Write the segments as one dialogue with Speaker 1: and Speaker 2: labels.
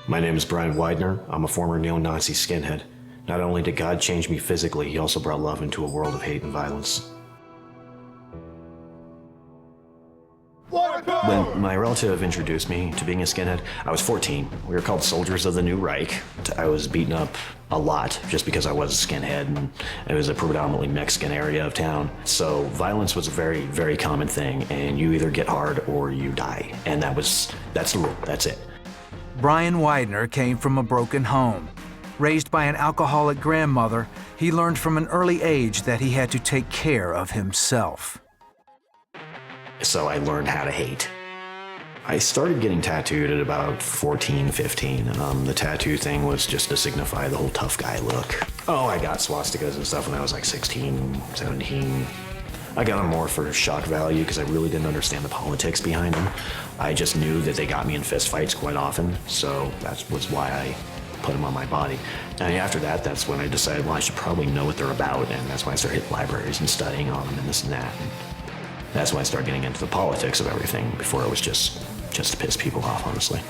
Speaker 1: My name is Brian Widener. I'm a former neo-Nazi skinhead. Not only did God change me physically, he also brought love into a world of hate and violence. When my relative introduced me to being a skinhead, I was 14. We were called soldiers of the New Reich. I was beaten up a lot just because I was a skinhead, and it was a predominantly Mexican area of town. So violence was a very, very common thing, and you either get hard or you die. And that's the rule, that's it.
Speaker 2: Brian Widener came from a broken home. Raised by an alcoholic grandmother, he learned from an early age that he had to take care of himself.
Speaker 1: So I learned how to hate. I started getting tattooed at about 14, 15. The tattoo thing was just to signify the whole tough guy look. Oh, I got swastikas and stuff when I was like 16, 17. I got them more for shock value because I really didn't understand the politics behind them. I just knew that they got me in fist fights quite often, so that was why I put them on my body. And after that, that's when I decided, well, I should probably know what they're about, and that's when I started hitting libraries and studying on them and this and that. And that's when I started getting into the politics of everything. Before it was just to piss people off, honestly.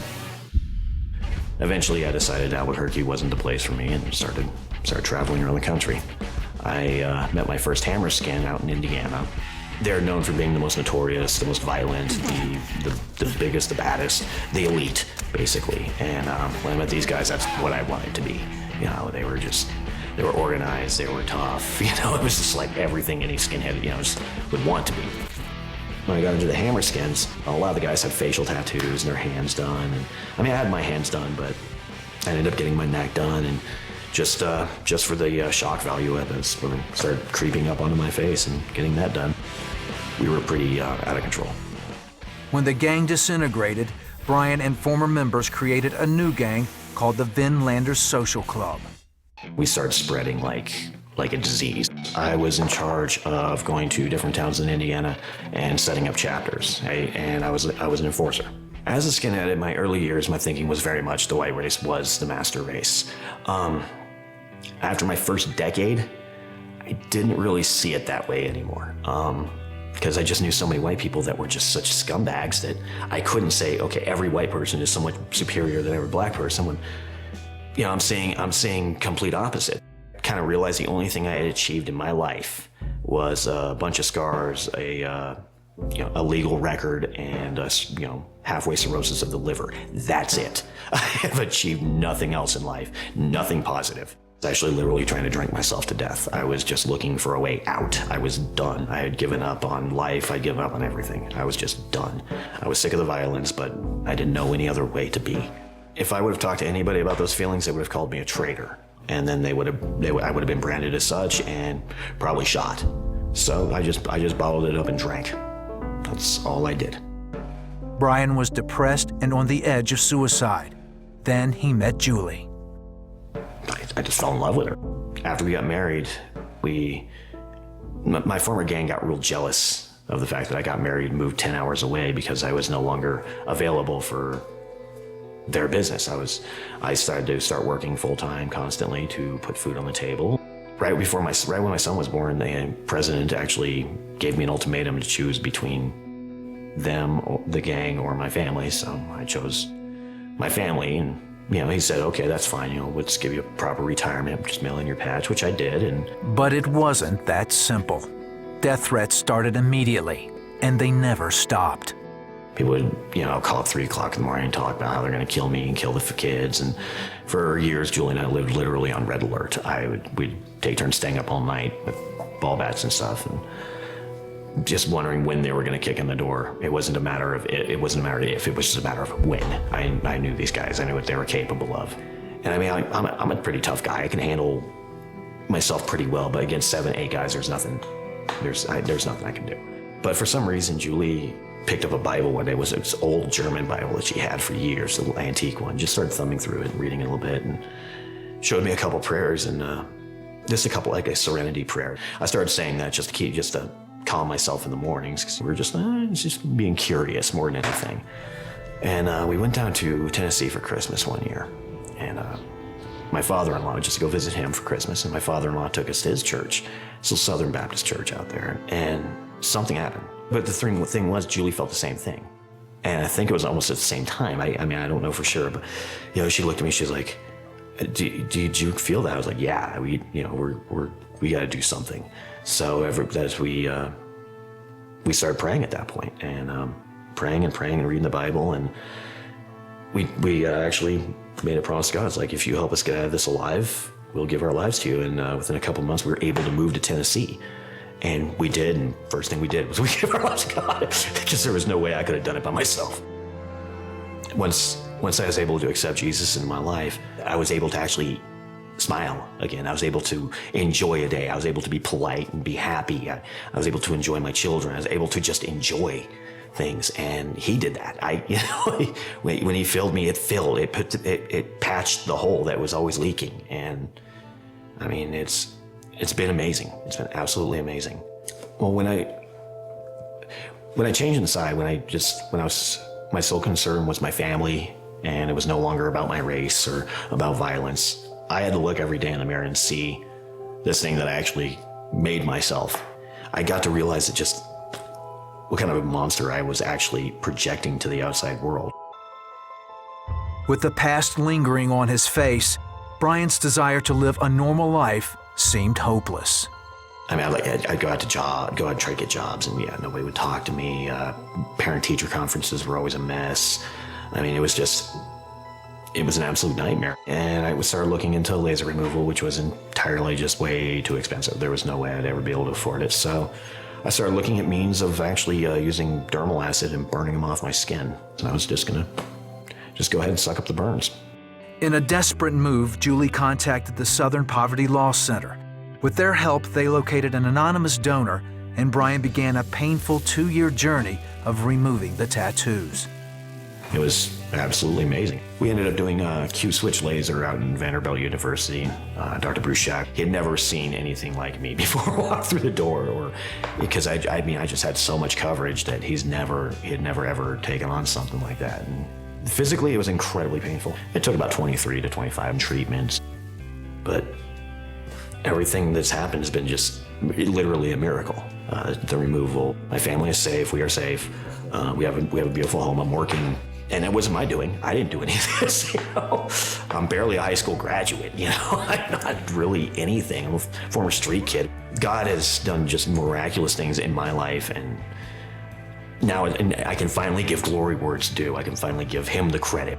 Speaker 1: Eventually, I decided Albuquerque wasn't the place for me and started traveling around the country. I met my first hammer skin out in Indiana. They're known for being the most notorious, the most violent, the biggest, the baddest, the elite, basically. And when I met these guys, that's what I wanted to be. You know, they were organized, they were tough. You know, it was just like everything any skinhead, just would want to be. When I got into the hammer skins, a lot of the guys had facial tattoos and their hands done. And I mean, I had my hands done, but I ended up getting my neck done, and just for the shock value of it, when it started creeping up onto my face and getting that done, we were pretty out of control.
Speaker 2: When the gang disintegrated, Brian and former members created a new gang called the Vinlanders Social Club.
Speaker 1: We started spreading like a disease. I was in charge of going to different towns in Indiana and setting up chapters, and I was an enforcer. As a skinhead in my early years, my thinking was very much the white race was the master race. After my first decade, I didn't really see it that way anymore. Because I just knew so many white people that were just such scumbags that I couldn't say, okay, every white person is so much superior than every black person. When, I'm seeing complete opposite. Kind of realized the only thing I had achieved in my life was a bunch of scars, a legal record, and halfway cirrhosis of the liver. That's it. I have achieved nothing else in life, nothing positive. I was actually literally trying to drink myself to death. I was just looking for a way out. I was done. I had given up on life. I'd given up on everything. I was just done. I was sick of the violence, but I didn't know any other way to be. If I would have talked to anybody about those feelings, they would have called me a traitor. And then I would have been branded as such and probably shot. So I just bottled it up and drank. That's all I did.
Speaker 2: Brian was depressed and on the edge of suicide. Then he met Julie.
Speaker 1: I just fell in love with her. After we got married, my former gang got real jealous of the fact that I got married and moved 10 hours away because I was no longer available for their business. I started to working full-time constantly to put food on the table. Right when my son was born, the president actually gave me an ultimatum to choose between them, or the gang, or my family. So I chose my family, and he said, okay, that's fine. Let's give you a proper retirement, just mail in your patch, which I did.
Speaker 2: But it wasn't that simple. Death threats started immediately, and they never stopped.
Speaker 1: People would, call up 3 o'clock in the morning and talk about how they're going to kill me and kill the kids. And for years, Julie and I lived literally on red alert. We'd take turns staying up all night with ball bats and stuff, and just wondering when they were going to kick in the door. It wasn't a matter of if, it was just a matter of when. I knew these guys. I knew what they were capable of. And I mean, I'm a pretty tough guy. I can handle myself pretty well, but against 7, 8 guys, there's nothing I can do. But for some reason, Julie picked up a Bible one day. It was this old German Bible that she had for years, the little antique one. Just started thumbing through it and reading it a little bit, and showed me a couple prayers, and just a couple, like a serenity prayer. I started saying that just to calm myself in the mornings, because we were just being curious more than anything. And we went down to Tennessee for Christmas one year, and my father-in-law, just to go visit him for Christmas, and my father-in-law took us to his church. It's a Southern Baptist church out there, and something happened. But the thing was, Julie felt the same thing. And I think it was almost at the same time. I mean, I don't know for sure, but, she looked at me, she's like, did you feel that? I was like, yeah, we got to do something. So as we started praying at that point, and praying and reading the Bible, and we actually made a promise to God. It's like, if you help us get out of this alive, we'll give our lives to you. And within a couple of months, we were able to move to Tennessee. And we did, and first thing we did was we gave our lives to God, because there was no way I could have done it by myself. Once I was able to accept Jesus in my life, I was able to actually smile again. I was able to enjoy a day. I was able to be polite and be happy. I was able to enjoy my children. I was able to just enjoy things, and he did that. When he filled me, it patched the hole that was always leaking. And I mean, it's been amazing. It's been absolutely amazing. Well, when I changed inside, my sole concern was my family, and it was no longer about my race or about violence. I had to look every day in the mirror and see this thing that I actually made myself. I got to realize what kind of a monster I was actually projecting to the outside world.
Speaker 2: With the past lingering on his face, Brian's desire to live a normal life seemed hopeless.
Speaker 1: I mean, I'd go out and try to get jobs, and nobody would talk to me. Parent-teacher conferences were always a mess. I mean, it was an absolute nightmare. And I started looking into laser removal, which was entirely just way too expensive. There was no way I'd ever be able to afford it. So I started looking at means of actually using dermal acid and burning them off my skin. And I was just gonna go ahead and suck up the burns.
Speaker 2: In a desperate move, Julie contacted the Southern Poverty Law Center. With their help, they located an anonymous donor, and Brian began a painful 2-year journey of removing the tattoos.
Speaker 1: It was absolutely amazing. We ended up doing a Q-switch laser out in Vanderbilt University. Dr. Bruchak, he had never seen anything like me before I walked through the door, because I just had so much coverage that he had never ever taken on something like that. And physically, it was incredibly painful. It took about 23 to 25 treatments, but everything that's happened has been just literally a miracle. The removal, my family is safe, we are safe. We have a beautiful home, I'm working. And it wasn't my doing. I didn't do any of this, I'm barely a high school graduate, I'm not really anything. I'm a former street kid. God has done just miraculous things in my life, and now I can finally give glory where it's due. I can finally give him the credit.